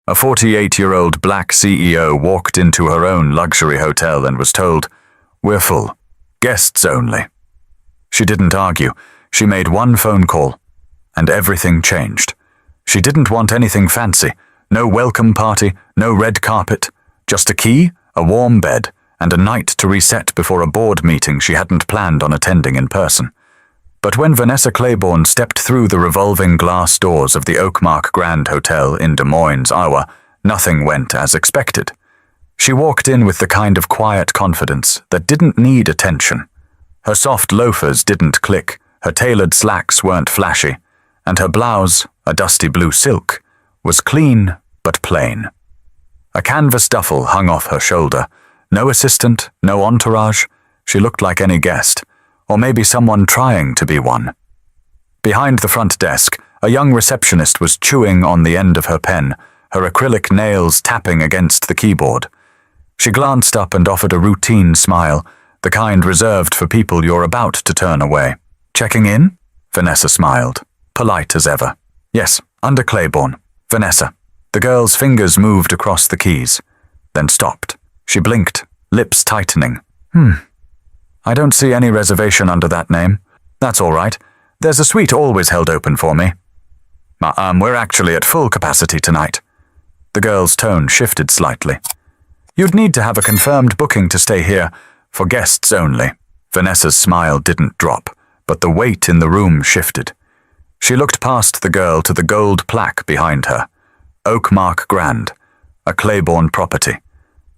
A 48-year-old black CEO walked into her own luxury hotel and was told, "We're full. Guests only." She didn't argue. She made one phone call, and everything changed. She didn't want anything fancy. No welcome party, no red carpet. Just a key, a warm bed, and a night to reset before a board meeting she hadn't planned on attending in person. But when Vanessa Claiborne stepped through the revolving glass doors of the Oakmark Grand Hotel in Des Moines, Iowa, nothing went as expected. She walked in with the kind of quiet confidence that didn't need attention. Her soft loafers didn't click, her tailored slacks weren't flashy, and her blouse, a dusty blue silk, was clean but plain. A canvas duffel hung off her shoulder. No assistant, no entourage. She looked like any guest, or maybe someone trying to be one. Behind the front desk, a young receptionist was chewing on the end of her pen, her acrylic nails tapping against the keyboard. She glanced up and offered a routine smile, the kind reserved for people you're about to turn away. "Checking in?" Vanessa smiled, polite as ever. "Yes, under Claiborne. Vanessa." The girl's fingers moved across the keys, then stopped. She blinked, lips tightening. I don't see any reservation under that name. That's all right. There's a suite always held open for me." We're actually at full capacity tonight." The girl's tone shifted slightly. "You'd need to have a confirmed booking to stay here, for guests only." Vanessa's smile didn't drop, but the weight in the room shifted. She looked past the girl to the gold plaque behind her. Oakmark Grand, a Claiborne property.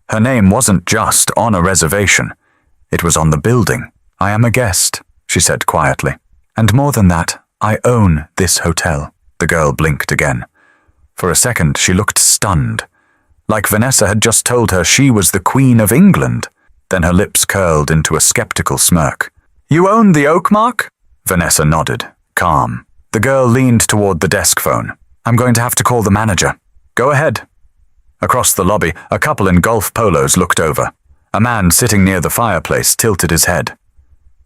Her name wasn't just on a reservation. It was on the building. "I am a guest," she said quietly. "And more than that, I own this hotel." The girl blinked again. For a second, she looked stunned, like Vanessa had just told her she was the Queen of England. Then her lips curled into a skeptical smirk. "You own the Oakmark?" Vanessa nodded, calm. The girl leaned toward the desk phone. "I'm going to have to call the manager." "Go ahead." Across the lobby, a couple in golf polos looked over. A man sitting near the fireplace tilted his head.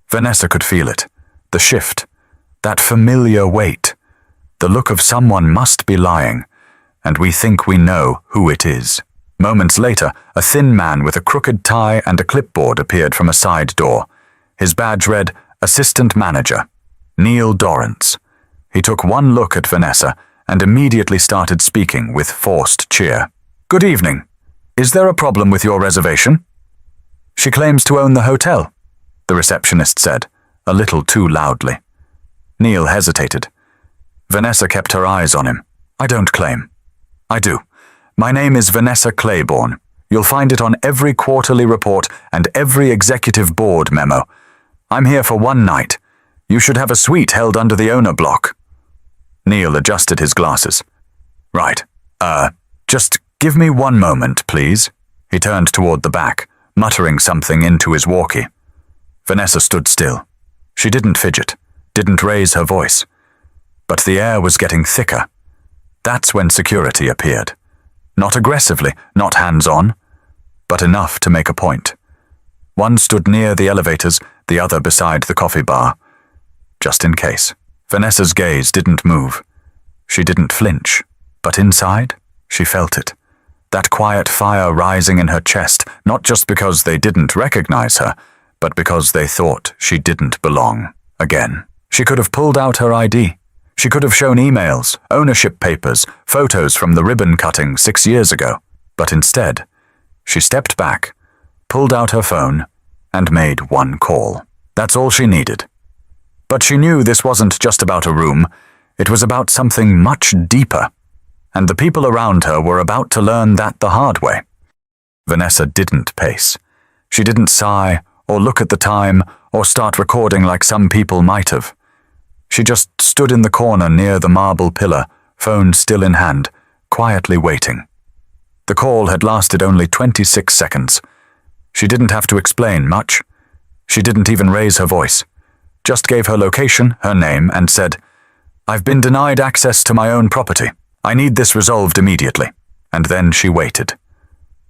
Vanessa could feel it. The shift. That familiar weight. The look of someone must be lying, and we think we know who it is. Moments later, a thin man with a crooked tie and a clipboard appeared from a side door. His badge read, "Assistant Manager, Neil Dorrance." He took one look at Vanessa and immediately started speaking with forced cheer. "Good evening. Is there a problem with your reservation?" "She claims to own the hotel," the receptionist said, a little too loudly. Neil hesitated. Vanessa kept her eyes on him. "I don't claim." "I do. My name is Vanessa Claiborne. You'll find it on every quarterly report and every executive board memo. I'm here for one night. You should have a suite held under the owner block." Neil adjusted his glasses. "Right. Just give me one moment, please." He turned toward the back, muttering something into his walkie. Vanessa stood still. She didn't fidget, didn't raise her voice. But the air was getting thicker. That's when security appeared. Not aggressively, not hands-on, but enough to make a point. One stood near the elevators, the other beside the coffee bar. Just in case. Vanessa's gaze didn't move. She didn't flinch, but inside, she felt it. That quiet fire rising in her chest, not just because they didn't recognize her, but because they thought she didn't belong again. She could have pulled out her ID. She could have shown emails, ownership papers, photos from the ribbon cutting 6 years ago. But instead, she stepped back, pulled out her phone, and made one call. That's all she needed. But she knew this wasn't just about a room. It was about something much deeper. And the people around her were about to learn that the hard way. Vanessa didn't pace. She didn't sigh, or look at the time, or start recording like some people might have. She just stood in the corner near the marble pillar, phone still in hand, quietly waiting. The call had lasted only 26 seconds. She didn't have to explain much. She didn't even raise her voice. Just gave her location, her name, and said, "I've been denied access to my own property. I need this resolved immediately." And then she waited.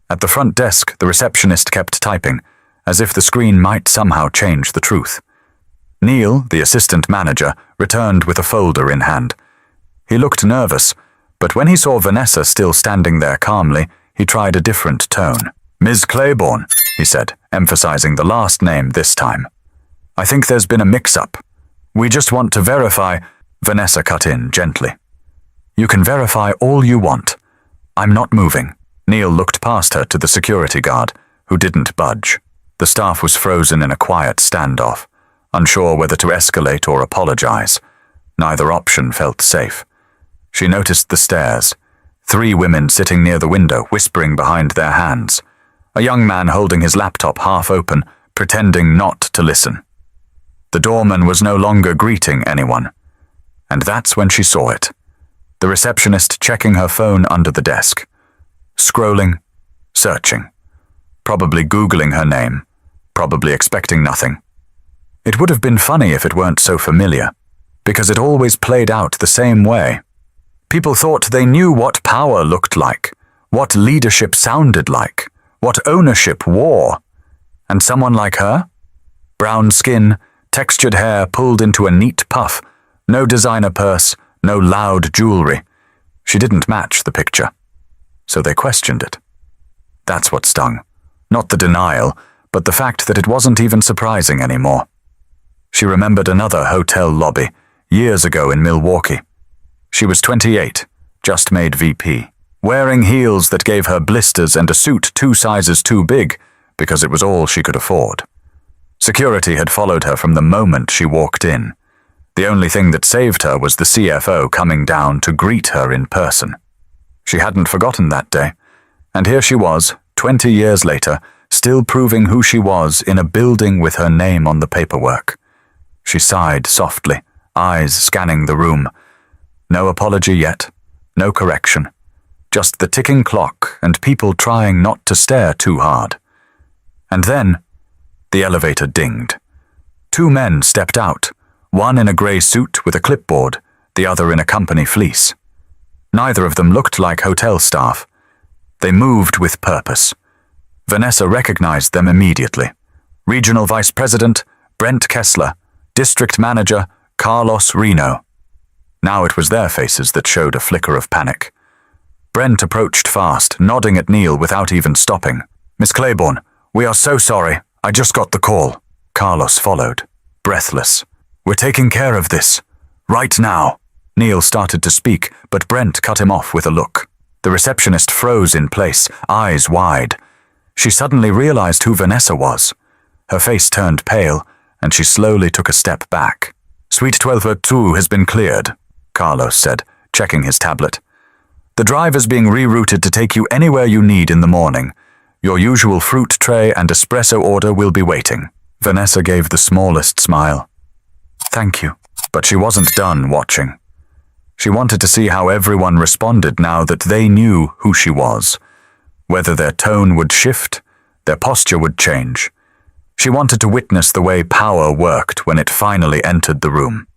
At the front desk, the receptionist kept typing, as if the screen might somehow change the truth. Neil, the assistant manager, returned with a folder in hand. He looked nervous, But when he saw Vanessa still standing there calmly, he tried a different tone. "Ms. Claiborne," he said, emphasizing the last name this time. "I think there's been a mix-up. We just want to verify—" Vanessa cut in gently. "You can verify all you want. I'm not moving." Neil looked past her to the security guard, who didn't budge. The staff was frozen in a quiet standoff, unsure whether to escalate or apologize. Neither option felt safe. She noticed the stairs. 3 women sitting near the window, whispering behind their hands. A young man holding his laptop half open, pretending not to listen. The doorman was no longer greeting anyone. And that's when she saw it. The receptionist checking her phone under the desk. Scrolling, searching. Probably Googling her name. Probably expecting nothing. It would have been funny if it weren't so familiar, because it always played out the same way. People thought they knew what power looked like, what leadership sounded like, what ownership wore. And someone like her? Brown skin, textured hair pulled into a neat puff, no designer purse, no loud jewelry. She didn't match the picture. So they questioned it. That's what stung. Not the denial, but the fact that it wasn't even surprising anymore. She remembered another hotel lobby, years ago in Milwaukee. She was 28, just made VP, wearing heels that gave her blisters and a suit 2 sizes too big because it was all she could afford. Security had followed her from the moment she walked in. The only thing that saved her was the CFO coming down to greet her in person. She hadn't forgotten that day, and here she was, 20 years later, still proving who she was in a building with her name on the paperwork. She sighed softly, eyes scanning the room. No apology yet, no correction. Just the ticking clock and people trying not to stare too hard. And then, the elevator dinged. 2 men stepped out, one in a grey suit with a clipboard, the other in a company fleece. Neither of them looked like hotel staff. They moved with purpose. Vanessa recognized them immediately. Regional Vice President, Brent Kessler. District Manager, Carlos Reno. Now it was their faces that showed a flicker of panic. Brent approached fast, nodding at Neil without even stopping. "Miss Claiborne, we are so sorry. I just got the call." Carlos followed, breathless. "We're taking care of this. Right now." Neil started to speak, but Brent cut him off with a look. The receptionist froze in place, eyes wide. She suddenly realized who Vanessa was. Her face turned pale, and she slowly took a step back. "Suite 1202 has been cleared," Carlos said, checking his tablet. "The drive is being rerouted to take you anywhere you need in the morning. Your usual fruit tray and espresso order will be waiting." Vanessa gave the smallest smile. "Thank you." But she wasn't done watching. She wanted to see how everyone responded now that they knew who she was. Whether their tone would shift, their posture would change. She wanted to witness the way power worked when it finally entered the room.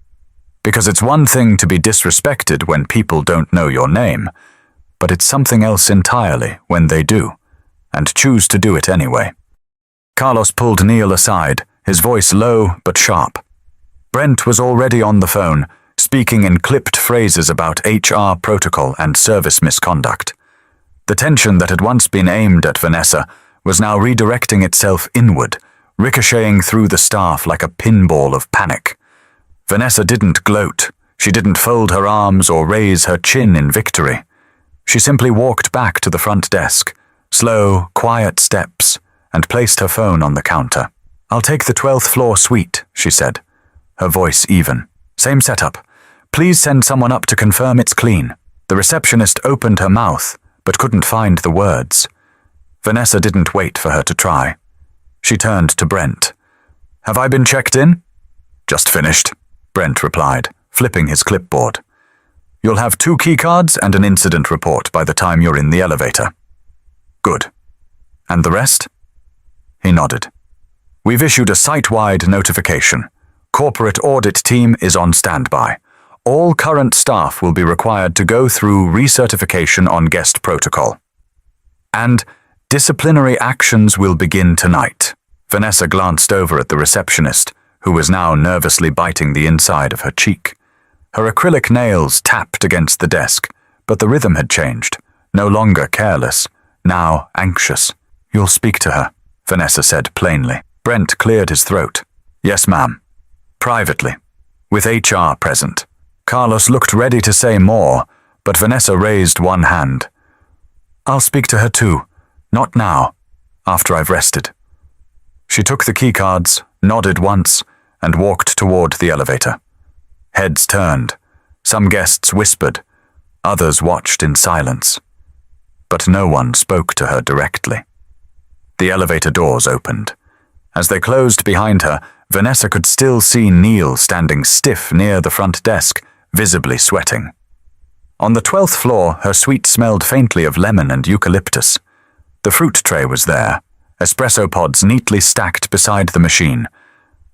Because it's one thing to be disrespected when people don't know your name, but it's something else entirely when they do, and choose to do it anyway. Carlos pulled Neil aside, his voice low but sharp. Brent was already on the phone, speaking in clipped phrases about HR protocol and service misconduct. The tension that had once been aimed at Vanessa was now redirecting itself inward, ricocheting through the staff like a pinball of panic. Vanessa didn't gloat. She didn't fold her arms or raise her chin in victory. She simply walked back to the front desk, slow, quiet steps, and placed her phone on the counter. "I'll take the 12th floor suite," she said, her voice even. "Same setup. Please send someone up to confirm it's clean." The receptionist opened her mouth, but couldn't find the words. Vanessa didn't wait for her to try. She turned to Brent. "Have I been checked in?" "Just finished," Brent replied, flipping his clipboard. "You'll have 2 keycards and an incident report by the time you're in the elevator." "Good. And the rest?" He nodded. "We've issued a site-wide notification. Corporate audit team is on standby. All current staff will be required to go through recertification on guest protocol. And disciplinary actions will begin tonight." Vanessa glanced over at the receptionist, who was now nervously biting the inside of her cheek. Her acrylic nails tapped against the desk, but the rhythm had changed. No longer careless, now anxious. "You'll speak to her," Vanessa said plainly. Brent cleared his throat. "Yes, ma'am." Privately, with HR present. Carlos looked ready to say more, but Vanessa raised one hand. "I'll speak to her too. Not now. After I've rested." She took the keycards, nodded once, and walked toward the elevator. Heads turned. Some guests whispered. Others watched in silence. But no one spoke to her directly. The elevator doors opened. As they closed behind her, Vanessa could still see Neil standing stiff near the front desk, visibly sweating. On the 12th floor, her suite smelled faintly of lemon and eucalyptus. The fruit tray was there, espresso pods neatly stacked beside the machine.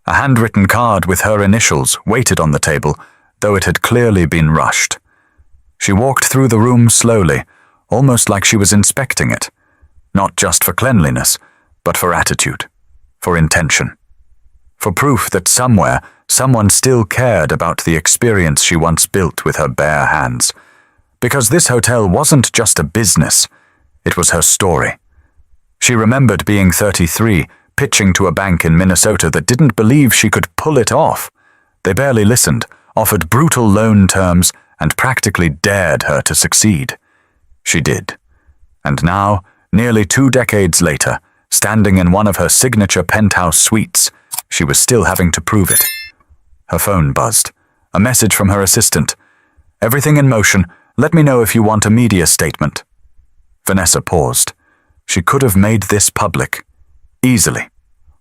A handwritten card with her initials waited on the table, though it had clearly been rushed. She walked through the room slowly, almost like she was inspecting it, not just for cleanliness, but for attitude, for intention, for proof that somewhere, someone still cared about the experience she once built with her bare hands. Because this hotel wasn't just a business, it was her story. She remembered being 33, pitching to a bank in Minnesota that didn't believe she could pull it off. They barely listened, offered brutal loan terms, and practically dared her to succeed. She did. And now, nearly 2 decades later, standing in one of her signature penthouse suites, she was still having to prove it. Her phone buzzed. A message from her assistant. "Everything in motion. Let me know if you want a media statement." Vanessa paused. She could have made this public. Easily.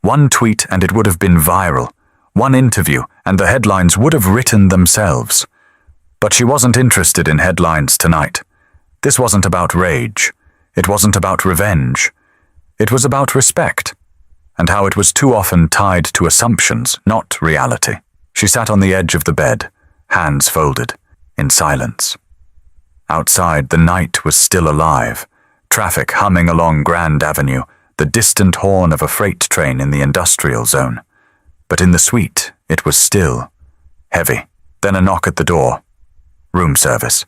One tweet and it would have been viral. One interview and the headlines would have written themselves. But she wasn't interested in headlines tonight. This wasn't about rage. It wasn't about revenge. It was about respect, and how it was too often tied to assumptions, not reality. She sat on the edge of the bed, hands folded, in silence. Outside, the night was still alive, traffic humming along Grand Avenue, the distant horn of a freight train in the industrial zone. But in the suite, it was still, heavy. Then a knock at the door. Room service.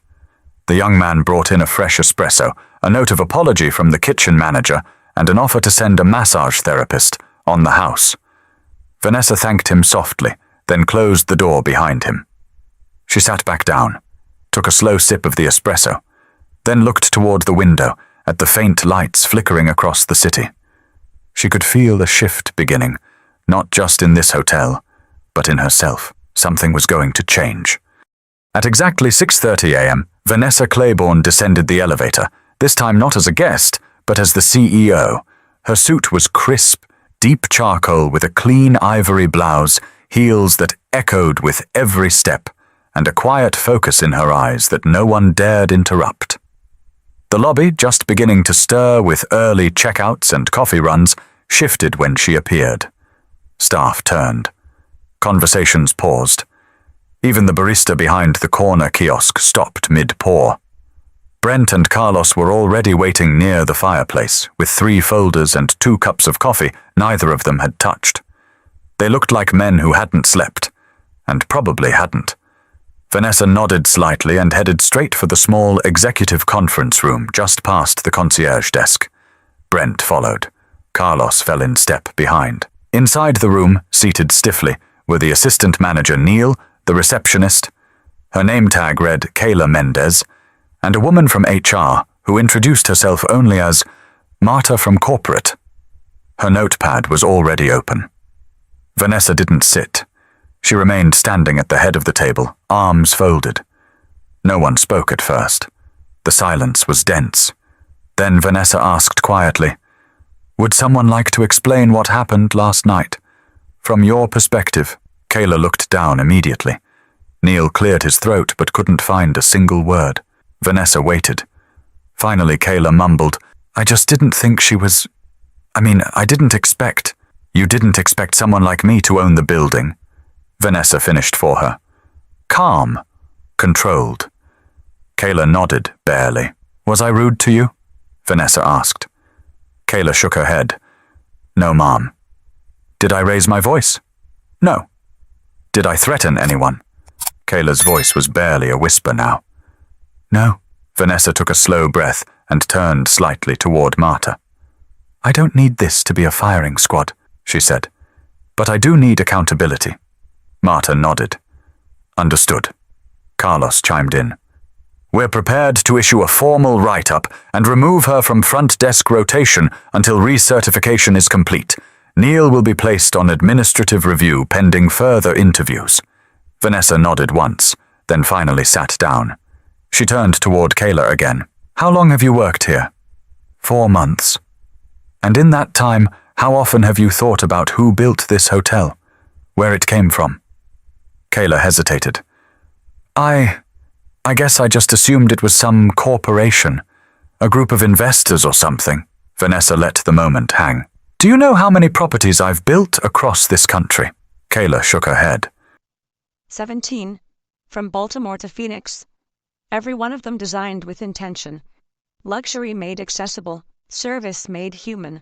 The young man brought in a fresh espresso, a note of apology from the kitchen manager, and an offer to send a massage therapist on the house. Vanessa thanked him softly, then closed the door behind him. She sat back down, took a slow sip of the espresso, then looked toward the window at the faint lights flickering across the city. She could feel a shift beginning, not just in this hotel, but in herself. Something was going to change. At exactly 6:30 a.m., Vanessa Claiborne descended the elevator, this time not as a guest, but as the CEO. Her suit was crisp, deep charcoal with a clean ivory blouse, heels that echoed with every step, and a quiet focus in her eyes that no one dared interrupt. The lobby, just beginning to stir with early checkouts and coffee runs, shifted when she appeared. Staff turned. Conversations paused. Even the barista behind the corner kiosk stopped mid-pour. Brent and Carlos were already waiting near the fireplace, with 3 folders and 2 cups of coffee neither of them had touched. They looked like men who hadn't slept, and probably hadn't. Vanessa nodded slightly and headed straight for the small executive conference room just past the concierge desk. Brent followed. Carlos fell in step behind. Inside the room, seated stiffly, were the assistant manager Neil, the receptionist, her name tag read Kayla Mendez, and a woman from HR who introduced herself only as Marta from corporate. Her notepad was already open. Vanessa didn't sit. She remained standing at the head of the table, arms folded. No one spoke at first. The silence was dense. Then Vanessa asked quietly, "Would someone like to explain what happened last night? From your perspective." Kayla looked down immediately. Neil cleared his throat but couldn't find a single word. Vanessa waited. Finally, Kayla mumbled, "I just didn't think she was... I didn't expect... You didn't expect someone like me to own the building." Vanessa finished for her. Calm. Controlled. Kayla nodded, barely. "Was I rude to you?" Vanessa asked. Kayla shook her head. "No, ma'am." "Did I raise my voice?" "No." "Did I threaten anyone?" Kayla's voice was barely a whisper now. "No," Vanessa took a slow breath and turned slightly toward Marta. I don't need this to be a firing squad, she said, but I do need accountability. Marta nodded. Understood. Carlos chimed in. We're prepared to issue a formal write-up and remove her from front desk rotation until recertification is complete. Neil will be placed on administrative review pending further interviews. Vanessa nodded once, then finally sat down. She turned toward Kayla again. How long have you worked here? 4 months. And in that time, how often have you thought about who built this hotel? Where it came from? Kayla hesitated. I guess I just assumed it was some corporation, a group of investors or something. Vanessa let the moment hang. Do you know how many properties I've built across this country? Kayla shook her head. 17. From Baltimore to Phoenix. Every one of them designed with intention. Luxury made accessible, service made human.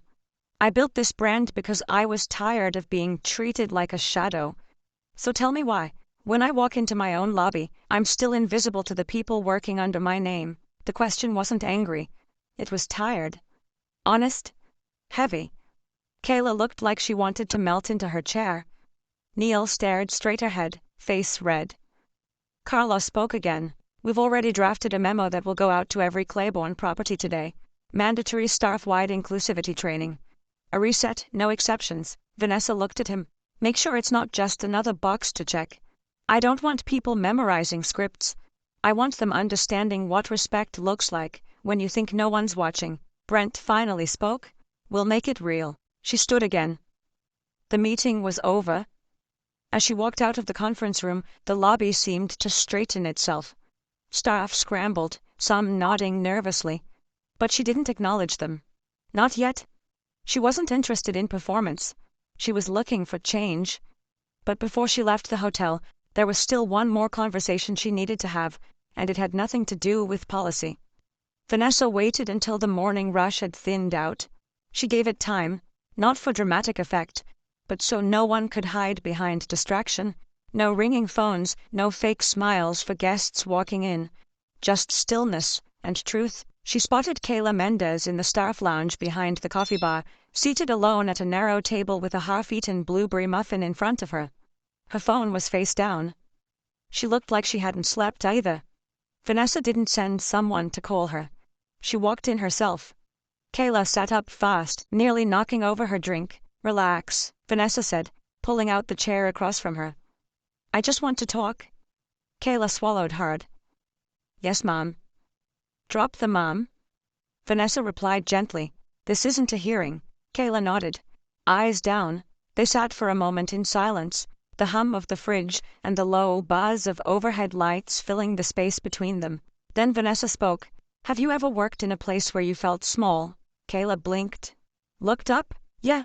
I built this brand because I was tired of being treated like a shadow. So tell me why. When I walk into my own lobby, I'm still invisible to the people working under my name. The question wasn't angry. It was tired. Honest. Heavy. Kayla looked like she wanted to melt into her chair. Neil stared straight ahead, face red. Carlos spoke again. We've already drafted a memo that will go out to every Claiborne property today. Mandatory staff-wide inclusivity training. A reset, no exceptions. Vanessa looked at him. Make sure it's not just another box to check. I don't want people memorizing scripts. I want them understanding what respect looks like when you think no one's watching. Brent finally spoke. We'll make it real. She stood again. The meeting was over. As she walked out of the conference room, the lobby seemed to straighten itself. Staff scrambled, some nodding nervously. But she didn't acknowledge them. Not yet. She wasn't interested in performance. She was looking for change. But before she left the hotel, there was still one more conversation she needed to have, and it had nothing to do with policy. Vanessa waited until the morning rush had thinned out. She gave it time, not for dramatic effect, but so no one could hide behind distraction. No ringing phones, no fake smiles for guests walking in. Just stillness and truth. She spotted Kayla Mendez in the staff lounge behind the coffee bar, seated alone at a narrow table with a half-eaten blueberry muffin in front of her. Her phone was face down. She looked like she hadn't slept either. Vanessa didn't send someone to call her. She walked in herself. Kayla sat up fast, nearly knocking over her drink. Relax, Vanessa said, pulling out the chair across from her. I just want to talk. Kayla swallowed hard. Yes, Mom. Drop the mom. Vanessa replied gently. This isn't a hearing. Kayla nodded. Eyes down. They sat for a moment in silence, the hum of the fridge and the low buzz of overhead lights filling the space between them. Then Vanessa spoke. Have you ever worked in a place where you felt small? Kayla blinked. Looked up? Yeah.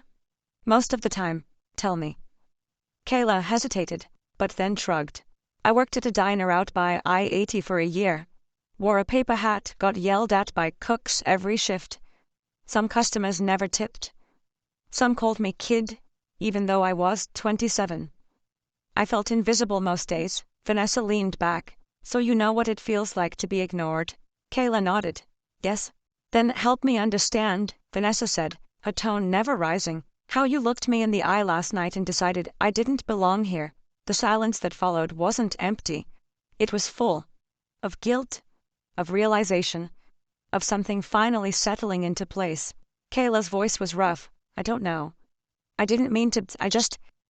Most of the time. Tell me. Kayla hesitated, but then shrugged. I worked at a diner out by I-80 for a year. Wore a paper hat, got yelled at by cooks every shift. Some customers never tipped. Some called me kid, even though I was 27. I felt invisible most days. Vanessa leaned back. So you know what it feels like to be ignored? Kayla nodded. Yes. Then help me understand, Vanessa said, her tone never rising. How you looked me in the eye last night and decided I didn't belong here. The silence that followed wasn't empty. It was full. Of guilt. Of realization. Of something finally settling into place. Kayla's voice was rough. I don't know. I didn't mean to.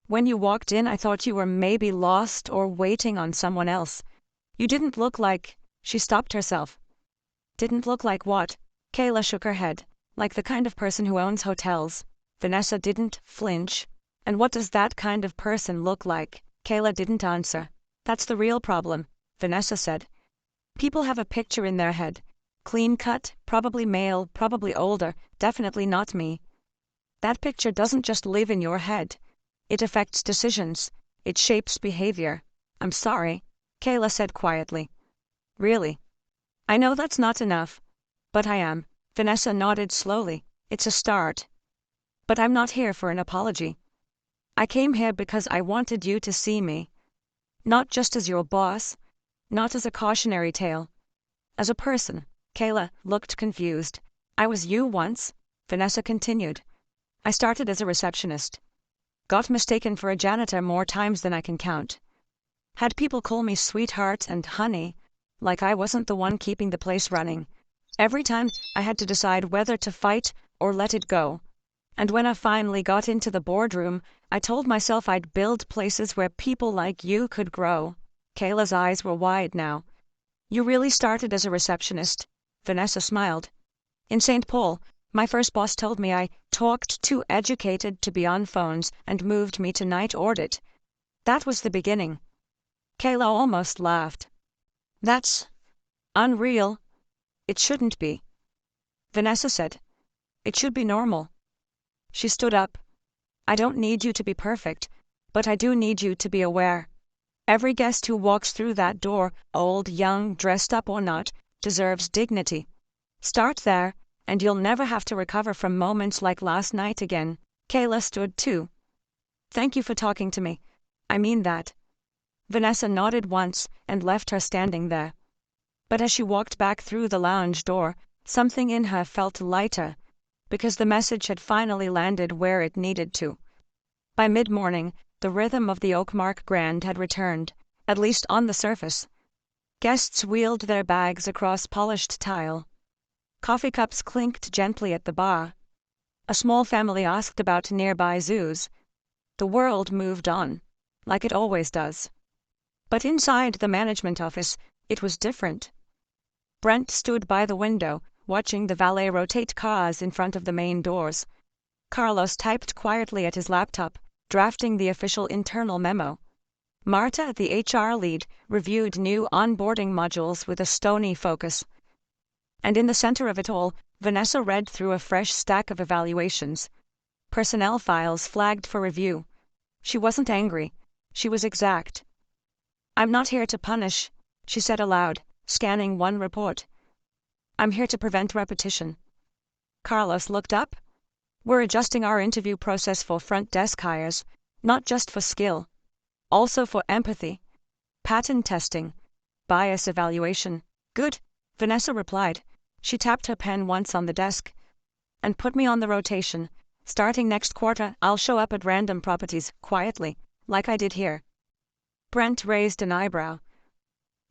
When you walked in, I thought you were maybe lost or waiting on someone else. You didn't look like. She stopped herself. Didn't look like what? Kayla shook her head. Like the kind of person who owns hotels. Vanessa didn't flinch. And what does that kind of person look like? Kayla didn't answer. That's the real problem, Vanessa said. People have a picture in their head. Clean cut, probably male, probably older, definitely not me. That picture doesn't just live in your head. It affects decisions. It shapes behavior. I'm sorry, Kayla said quietly. Really? I know that's not enough. But I am. Vanessa nodded slowly. It's a start. But I'm not here for an apology. I came here because I wanted you to see me. Not just as your boss. Not as a cautionary tale. As a person, Kayla looked confused. I was you once, Vanessa continued. I started as a receptionist. Got mistaken for a janitor more times than I can count. Had people call me sweetheart and honey, like I wasn't the one keeping the place running. Every time I had to decide whether to fight or let it go. And when I finally got into the boardroom, I told myself I'd build places where people like you could grow. Kayla's eyes were wide now. You really started as a receptionist? Vanessa smiled. In St. Paul, my first boss told me I talked too educated to be on phones and moved me to night audit. That was the beginning. Kayla almost laughed. That's unreal. It shouldn't be. Vanessa said. It should be normal. She stood up. I don't need you to be perfect, but I do need you to be aware. Every guest who walks through that door, old, young, dressed up or not, deserves dignity. Start there, and you'll never have to recover from moments like last night again. Kayla stood too. Thank you for talking to me. I mean that. Vanessa nodded once and left her standing there. But as she walked back through the lounge door, something in her felt lighter, because the message had finally landed where it needed to. By mid-morning, the rhythm of the Oakmark Grand had returned, at least on the surface. Guests wheeled their bags across polished tile. Coffee cups clinked gently at the bar. A small family asked about nearby zoos. The world moved on, like it always does. But inside the management office, it was different. Brent stood by the window, watching the valet rotate cars in front of the main doors. Carlos typed quietly at his laptop, drafting the official internal memo. Marta, the HR lead, reviewed new onboarding modules with a stony focus. And in the center of it all, Vanessa read through a fresh stack of evaluations. Personnel files flagged for review. She wasn't angry. She was exact. I'm not here to punish, she said aloud, scanning one report. I'm here to prevent repetition. Carlos looked up. We're adjusting our interview process for front desk hires, not just for skill, also for empathy, pattern testing, bias evaluation. Good, Vanessa replied. She tapped her pen once on the desk. And put me on the rotation. Starting next quarter, I'll show up at random properties, quietly, like I did here. Brent raised an eyebrow.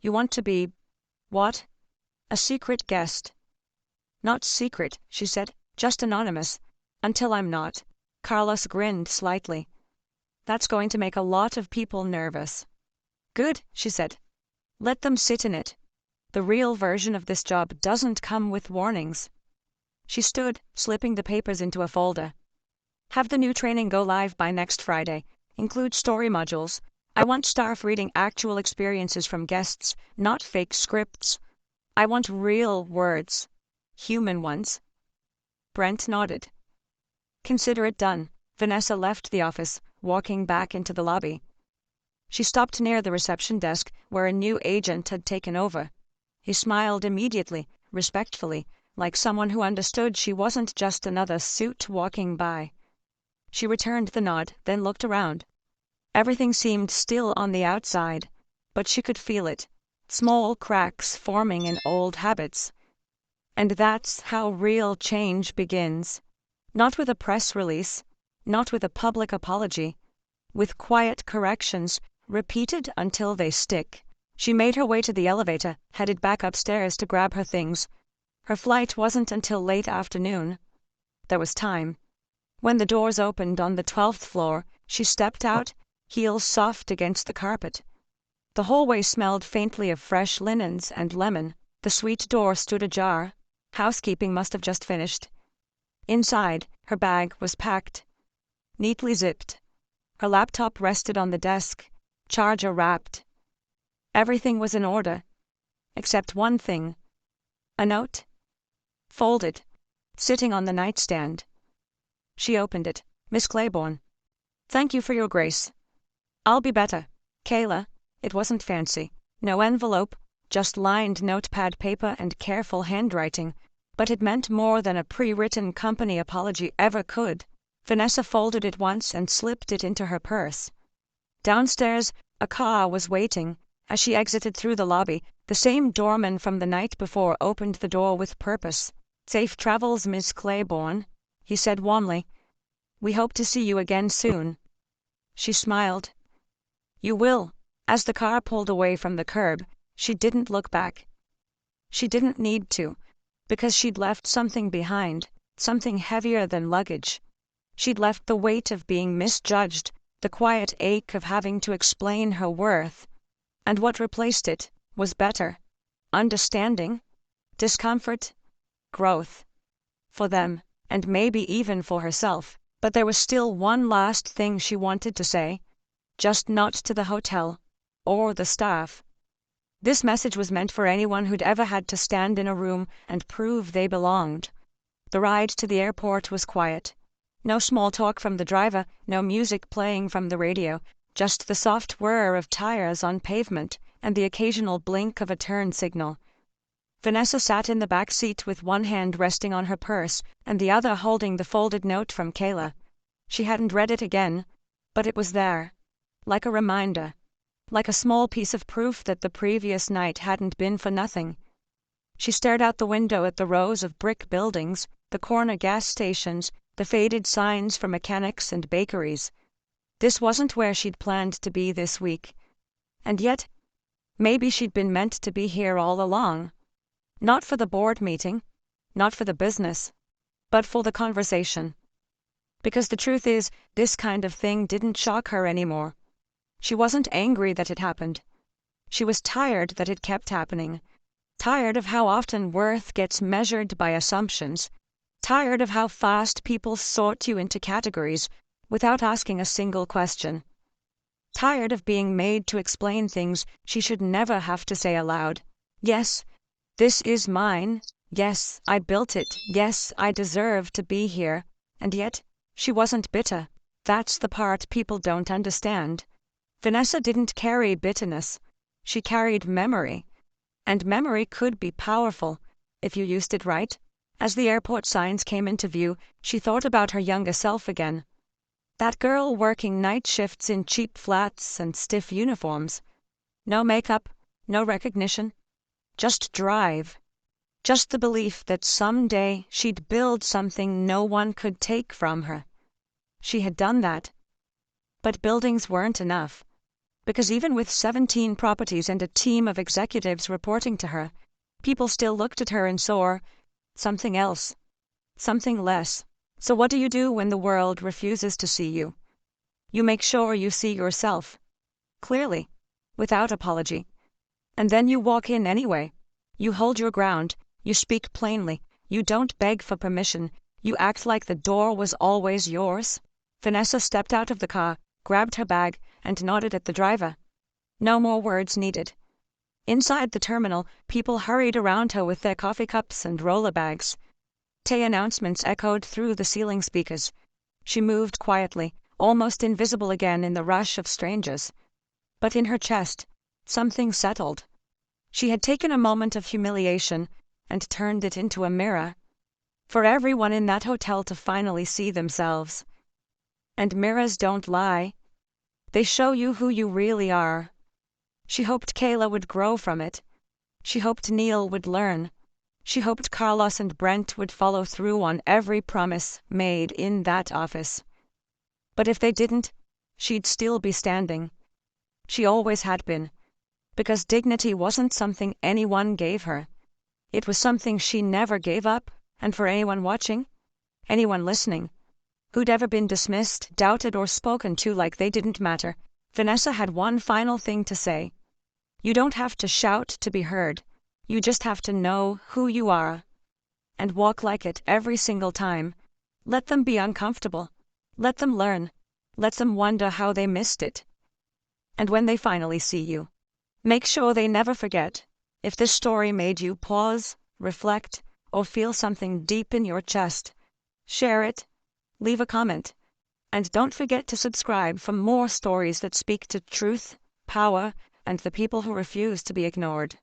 You want to be, what? A secret guest. Not secret, she said, just anonymous. Until I'm not. Carlos grinned slightly. That's going to make a lot of people nervous. Good, she said. Let them sit in it. The real version of this job doesn't come with warnings. She stood, slipping the papers into a folder. Have the new training go live by next Friday. Include story modules. I want staff reading actual experiences from guests, not fake scripts. I want real words. Human ones. Brent nodded. Consider it done. Vanessa left the office, walking back into the lobby. She stopped near the reception desk where a new agent had taken over. He smiled immediately, respectfully, like someone who understood she wasn't just another suit walking by. She returned the nod, then looked around. Everything seemed still on the outside, but she could feel it, small cracks forming in old habits. And that's how real change begins. Not with a press release, not with a public apology, with quiet corrections, repeated until they stick. She made her way to the elevator, headed back upstairs to grab her things. Her flight wasn't until late afternoon. There was time. When the doors opened on the 12th floor, she stepped out, heels soft against the carpet. The hallway smelled faintly of fresh linens and lemon. The suite door stood ajar. Housekeeping must have just finished. Inside, her bag was packed, neatly zipped. Her laptop rested on the desk, charger wrapped. Everything was in order, except one thing. A note? Folded, sitting on the nightstand. She opened it. Miss Claiborne. Thank you for your grace. I'll be better. Kayla. It wasn't fancy. No envelope, just lined notepad paper and careful handwriting. But it meant more than a pre-written company apology ever could. Vanessa folded it once and slipped it into her purse. Downstairs, a car was waiting. As she exited through the lobby, The same doorman from the night before opened the door with purpose. "Safe travels, Miss Claiborne," he said warmly. "We hope to see you again soon." She smiled. "You will." As the car pulled away from the curb, she didn't look back. She didn't need to, because she'd left something behind, something heavier than luggage. She'd left the weight of being misjudged, the quiet ache of having to explain her worth. And what replaced it was better. Understanding, discomfort, growth. For them, and maybe even for herself. But there was still one last thing she wanted to say, just not to the hotel, or the staff. This message was meant for anyone who'd ever had to stand in a room and prove they belonged. The ride to the airport was quiet. No small talk from the driver, no music playing from the radio, just the soft whir of tires on pavement and the occasional blink of a turn signal. Vanessa sat in the back seat with one hand resting on her purse and the other holding the folded note from Kayla. She hadn't read it again, but it was there, like a reminder, like a small piece of proof that the previous night hadn't been for nothing. She stared out the window at the rows of brick buildings, the corner gas stations, the faded signs for mechanics and bakeries. This wasn't where she'd planned to be this week. And yet, maybe she'd been meant to be here all along. Not for the board meeting, not for the business, but for the conversation. Because the truth is, this kind of thing didn't shock her anymore. She wasn't angry that it happened. She was tired that it kept happening. Tired of how often worth gets measured by assumptions. Tired of how fast people sort you into categories without asking a single question. Tired of being made to explain things she should never have to say aloud. Yes, this is mine. Yes, I built it. Yes, I deserve to be here. And yet, she wasn't bitter. That's the part people don't understand. Vanessa didn't carry bitterness. She carried memory. And memory could be powerful, if you used it right. As the airport signs came into view, she thought about her younger self again. That girl working night shifts in cheap flats and stiff uniforms. No makeup, no recognition. Just drive. Just the belief that someday she'd build something no one could take from her. She had done that. But buildings weren't enough. Because even with 17 properties and a team of executives reporting to her, people still looked at her and saw something else, something less. So what do you do when the world refuses to see you? You make sure you see yourself, clearly, without apology. And then you walk in anyway. You hold your ground, you speak plainly, you don't beg for permission, you act like the door was always yours. Vanessa stepped out of the car, grabbed her bag, and nodded at the driver. No more words needed. Inside the terminal, people hurried around her with their coffee cups and roller bags. Tay announcements echoed through the ceiling speakers. She moved quietly, almost invisible again in the rush of strangers. But in her chest, something settled. She had taken a moment of humiliation and turned it into a mirror. For everyone in that hotel to finally see themselves. And mirrors don't lie. They show you who you really are. She hoped Kayla would grow from it. She hoped Neil would learn. She hoped Carlos and Brent would follow through on every promise made in that office. But if they didn't, she'd still be standing. She always had been. Because dignity wasn't something anyone gave her. It was something she never gave up, and for anyone watching, anyone listening, who'd ever been dismissed, doubted, or spoken to like they didn't matter, Vanessa had one final thing to say. You don't have to shout to be heard. You just have to know who you are. And walk like it every single time. Let them be uncomfortable. Let them learn. Let them wonder how they missed it. And when they finally see you, make sure they never forget. If this story made you pause, reflect, or feel something deep in your chest, share it, leave a comment, and don't forget to subscribe for more stories that speak to truth, power, and the people who refuse to be ignored.